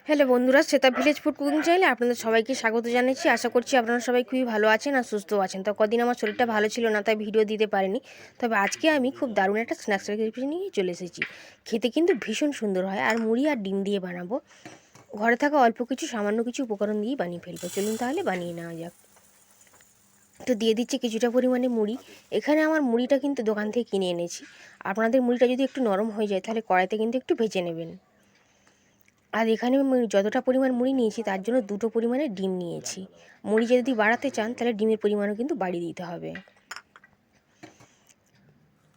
Hello বন্ধুরা, Shweta village food cooking চ্যানেলে আপনাদের সবাইকে স্বাগত জানাচ্ছি। আশা করছি আপনারা সবাই খুবই ভালো আছেন আর সুস্থ আছেন। তো কদিন আমার শরীরটা ভালো ছিল না, তাই ভিডিও দিতে পারিনি। তবে আজকে আমি খুব দারুণ একটা স্ন্যাক্স রেসিপি নিয়ে চলে এসেছি। খেতে কিন্তু ভীষণ সুন্দর হয় আর মুড়ি আর ডিম দিয়ে বানাবো। ঘরে থাকা অল্প কিছু সামান্য কিছু উপকরণ দিয়েই বানিয়ে ফেলবো। চলুন তাহলে বানিয়ে নেওয়া যাক। তো দিয়ে দিচ্ছি কিছুটা পরিমাণে মুড়ি। এখানে আমার মুড়িটা কিন্তু দোকান থেকে কিনে এনেছি। আপনাদের মুড়িটা যদি একটু নরম হয়ে যায় তাহলে কড়াইতে কিন্তু একটু ভেজে নেবেন। আর এখানে যতটা পরিমাণ মুড়ি নিয়েছি তার জন্য দুটো পরিমাণে ডিম নিয়েছি। মুড়ি যদি বাড়াতে চান তাহলে ডিমের পরিমাণও কিন্তু বাড়িয়ে দিতে হবে।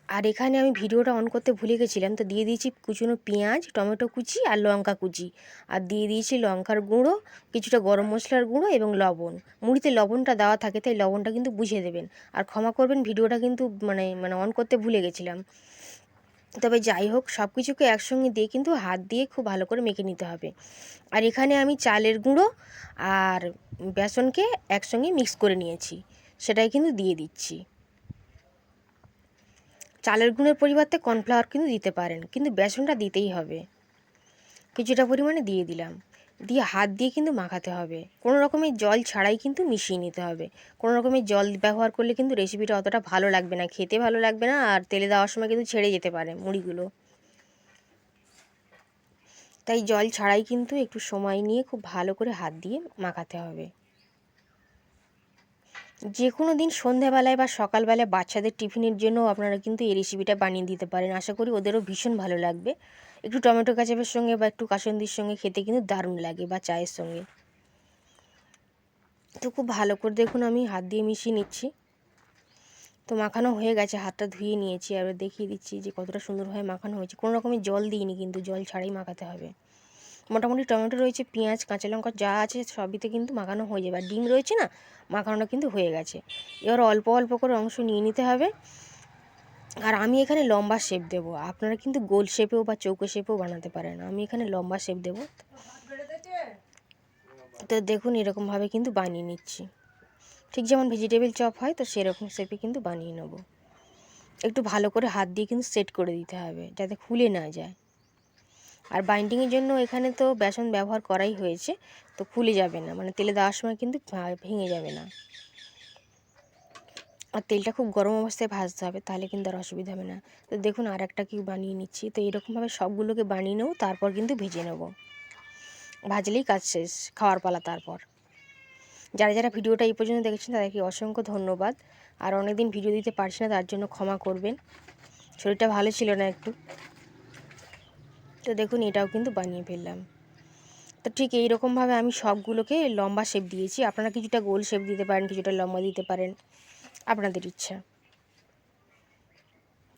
আর এখানে আমি ভিডিওটা অন করতে ভুলে গেছিলাম, তো দিয়ে দিয়েছি কুচনো পেঁয়াজ, টমেটো কুচি আর লঙ্কা কুচি। আর দিয়ে দিয়েছি লঙ্কার গুঁড়ো, কিছুটা গরম মশলার গুঁড়ো এবং লবণ। মুড়িতে লবণটা দেওয়া থাকে, তাই লবণটা কিন্তু বুঝে দেবেন। আর ক্ষমা করবেন, ভিডিওটা কিন্তু মানে অন করতে ভুলে গেছিলাম। তবে যাই হোক, সব কিছুকে একসঙ্গে দিয়ে কিন্তু হাত দিয়ে খুব ভালো করে মেখে নিতে হবে। আর এখানে আমি চালের গুঁড়ো আর বেসনকে একসঙ্গে মিক্স করে নিয়েছি, সেটাই কিন্তু দিয়ে দিচ্ছি। চালের গুঁড়োর পরিবর্তে কর্নফ্লাওয়ার কিন্তু দিতে পারেন, কিন্তু বেসনটা দিতেই হবে। কিছুটা পরিমাণে দিয়ে দিলাম, দিয়ে হাত দিয়ে কিন্তু মাখাতে হবে। কোনো রকমের জল ছাড়াই কিন্তু মিশিয়ে নিতে হবে। কোনো রকমের জল ব্যবহার করলে কিন্তু রেসিপিটা অতটা ভালো লাগবে না, খেতে ভালো লাগবে না, আর তেলে দেওয়ার সময় কিন্তু ছেড়ে যেতে পারে মুড়িগুলো। তাই জল ছাড়াই কিন্তু একটু সময় নিয়ে খুব ভালো করে হাত দিয়ে মাখাতে হবে। যে কোনো দিন সন্ধ্যাবেলায় বা সকালবেলায় বাচ্চাদের টিফিনের জন্য আপনারা কিন্তু এই রেসিপিটা বানিয়ে দিতে পারেন। আশা করি ওদেরও ভীষণ ভালো লাগবে। একটু টমেটো কেচাপের সঙ্গে বা একটু কাসুন্দির সঙ্গে খেতে কিন্তু দারুণ লাগে, বা চায়ের সঙ্গে। তো খুব ভালো করে দেখুন আমি হাত দিয়ে মিশিয়ে নিচ্ছি। তো মাখানো হয়ে গেছে, হাতটা ধুয়ে নিয়েছি। এবার দেখিয়ে দিচ্ছি যে কতটা সুন্দরভাবে মাখানো হয়েছে। কোনো রকমের জল দিইনি, কিন্তু জল ছাড়াই মাখাতে হবে। মোটামুটি টমেটো রয়েছে, পেঁয়াজ, কাঁচা লঙ্কা যা আছে সবইতে কিন্তু মাখানো হয়ে যাবে। আর ডিম রয়েছে না, মাখানোটা কিন্তু হয়ে গেছে। এবার অল্প অল্প করে অংশ নিয়ে নিতে হবে। আর আমি এখানে লম্বা শেপ দেবো, আপনারা কিন্তু গোল শেপেও বা চৌকো শেপেও বানাতে পারেন। আমি এখানে লম্বা শেপ দেবো। তো দেখুন এরকমভাবে কিন্তু বানিয়ে নিচ্ছি, ঠিক যেমন ভেজিটেবল চপ হয়, তো সেরকম শেপে কিন্তু বানিয়ে নেব। একটু ভালো করে হাত দিয়ে কিন্তু সেট করে দিতে হবে যাতে খুলে না যায়। আর বাইন্ডিংয়ের জন্য এখানে তো বেসন ব্যবহার করাই হয়েছে, তো খুলে যাবে না, মানে তেলে দেওয়ার সময় কিন্তু ভেঙে যাবে না। আর তেলটা খুব গরম অবস্থায় ভাজতে হবে, তাহলে কিন্তু আর অসুবিধা হবে না। তো দেখুন আর একটা কি বানিয়ে নিচ্ছি। তো এরকমভাবে সবগুলোকে বানিয়ে নেব, তারপর কিন্তু ভেজে নেব। ভাজলেই কাজ শেষ, খাওয়ার পালা তারপর। যারা যারা ভিডিওটা এই পর্যন্ত দেখেছেন তাদেরকে অসংখ্য ধন্যবাদ। আর অনেক দিন ভিডিও দিতে পারছি না, তার জন্য ক্ষমা করবেন, শরীরটা ভালো ছিল না একটু। তো দেখুন এটাও কিন্তু বানিয়ে ফেললাম। তো ঠিক এইরকমভাবে আমি সবগুলোকে লম্বা শেপ দিয়েছি। আপনারা কিছুটা গোল শেপ দিতে পারেন, কিছুটা লম্বা দিতে পারেন, আপনাদের ইচ্ছা।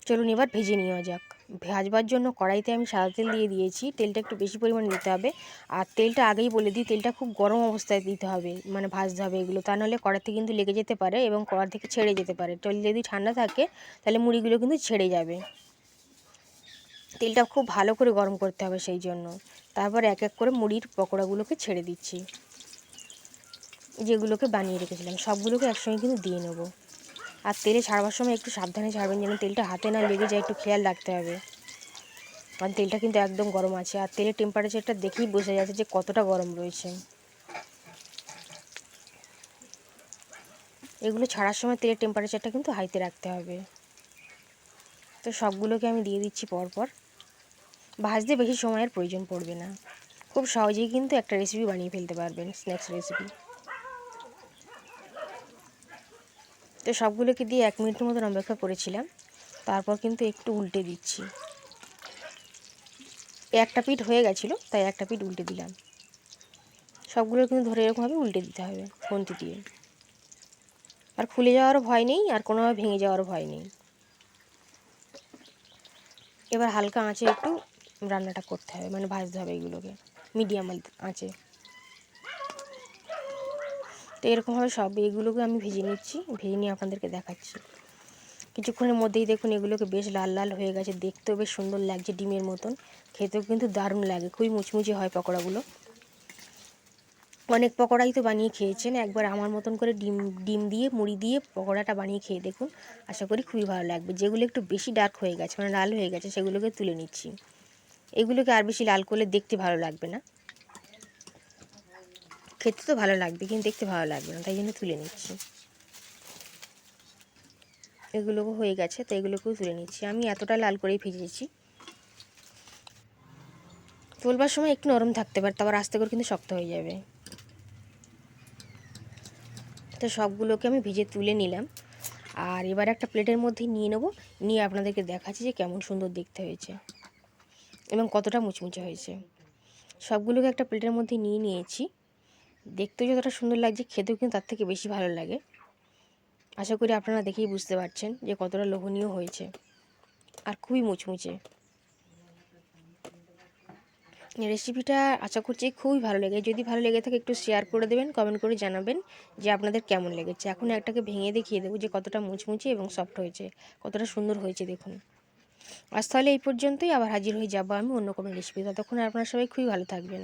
চলুন এবার ভেজে নেওয়া যাক। ভাজবার জন্য কড়াইতে আমি সাদা তেল দিয়ে দিয়েছি। তেলটা একটু বেশি পরিমাণে দিতে হবে। আর তেলটা আগেই বলে দিই, তেলটা খুব গরম অবস্থায় দিতে হবে, মানে ভাজতে হবে এগুলো, তা নাহলে কড়াতে কিন্তু লেগে যেতে পারে এবং কড়া থেকে ছেড়ে যেতে পারে। তেল যদি ঠান্ডা থাকে তাহলে মুড়িগুলো কিন্তু ছেড়ে যাবে। তেলটা খুব ভালো করে গরম করতে হবে সেই জন্য। তারপর এক এক করে মুড়ির পকোড়াগুলোকে ছেড়ে দিচ্ছি, যেগুলোকে বানিয়ে রেখেছিলাম সবগুলোকে একসঙ্গে কিন্তু দিয়ে নেব। আর তেলে ছাড়বার সময় একটু সাবধানে ছাড়বেন, যেন তেলটা হাতে না লেগে যায়, একটু খেয়াল রাখতে হবে। কারণ তেলটা কিন্তু একদম গরম আছে, আর তেলের টেম্পারেচারটা দেখেই বোঝা যাচ্ছে যে কতটা গরম রয়েছে। এগুলো ছাড়ার সময় তেলের টেম্পারেচারটা কিন্তু হাইতে রাখতে হবে। তো সবগুলোকে আমি দিয়ে দিচ্ছি পরপর। ভাজতে বেশি সময়ের প্রয়োজন পড়বে না, খুব সহজেই কিন্তু একটা রেসিপি বানিয়ে ফেলতে পারবেন, স্ন্যাক্স রেসিপি। তো সবগুলোকে দিয়ে 1 মিনিটের মতন অপেক্ষা করেছিলাম। তারপর কিন্তু একটু উল্টে দিচ্ছি। একটা পিঠ হয়ে গেছিলো, তাই একটা পিঠ উল্টে দিলাম। সবগুলো কিন্তু ধরে এরকমভাবে উল্টে দিতে হবে খুন্তি দিয়ে। আর খুলে যাওয়ারও ভয় নেই, আর কোনোভাবে ভেঙে যাওয়ারও ভয় নেই। এবার হালকা আঁচে একটু রান্নাটা করতে হবে, মানে ভাজতে হবে এগুলোকে মিডিয়াম আঁচে। তো এরকমভাবে সব এগুলোকে আমি ভেজে নিচ্ছি, ভেজে নিয়ে আপনাদেরকে দেখাচ্ছি। কিছুক্ষণের মধ্যেই দেখুন এগুলোকে বেশ লাল লাল হয়ে গেছে, দেখতেও বেশ সুন্দর লাগছে ডিমের মতন, খেতেও কিন্তু দারুণ লাগে, খুবই মুচমুচে হয় পকোড়াগুলো। অনেক পকোড়াই তো বানিয়ে খেয়েছেন, একবার আমার মতন করে ডিম ডিম দিয়ে মুড়ি দিয়ে পকোড়াটা বানিয়ে খেয়ে দেখুন, আশা করি খুবই ভালো লাগবে। যেগুলো একটু বেশি ডার্ক হয়ে গেছে, মানে লাল হয়ে গেছে, সেগুলোকে তুলে নিচ্ছি। এগুলোকে আর বেশি লাল করলে দেখতে ভালো লাগবে না। খেতে তো ভালো লাগবে কিন্তু দেখতে ভালো লাগবে না, তাই জন্য তুলে নিচ্ছি। এগুলোকে হয়ে গেছে, তো এগুলোকেও তুলে নিচ্ছি। আমি এতটা লাল করেই ভেজেছি। তোলবার সময় একটু নরম থাকতে পারে, তারপর আস্তে করে কিন্তু শক্ত হয়ে যাবে। তো সবগুলোকে আমি ভেজে তুলে নিলাম। আর এবার একটা প্লেটের মধ্যে নিয়ে নেব, নিয়ে আপনাদেরকে দেখাচ্ছি যে কেমন সুন্দর দেখতে হয়েছে এবং কতটা মুচমুচে হয়েছে। সবগুলোকে একটা প্লেটের মধ্যে নিয়ে নিয়েছি। দেখতেও যতটা সুন্দর লাগছে, খেতেও কিন্তু তার থেকে বেশি ভালো লাগে। আশা করি আপনারা দেখেই বুঝতে পারছেন যে কতটা লোভনীয় হয়েছে আর খুবই মুচমুচে। রেসিপিটা আশা করছি খুবই ভালো লেগে, যদি ভালো লেগে থাকে একটু শেয়ার করে দেবেন, কমেন্ট করে জানাবেন যে আপনাদের কেমন লেগেছে। এখন একটাকে ভেঙে দেখিয়ে দেবো যে কতটা মুচমুচে এবং সফট হয়েছে, কতটা সুন্দর হয়েছে দেখুন। আজ তাহলে এই পর্যন্তই, আবার হাজির হয়ে যাবো আমি অন্য কোনো রেসিপি। ততক্ষণ আপনারা সবাই খুবই ভালো থাকবেন।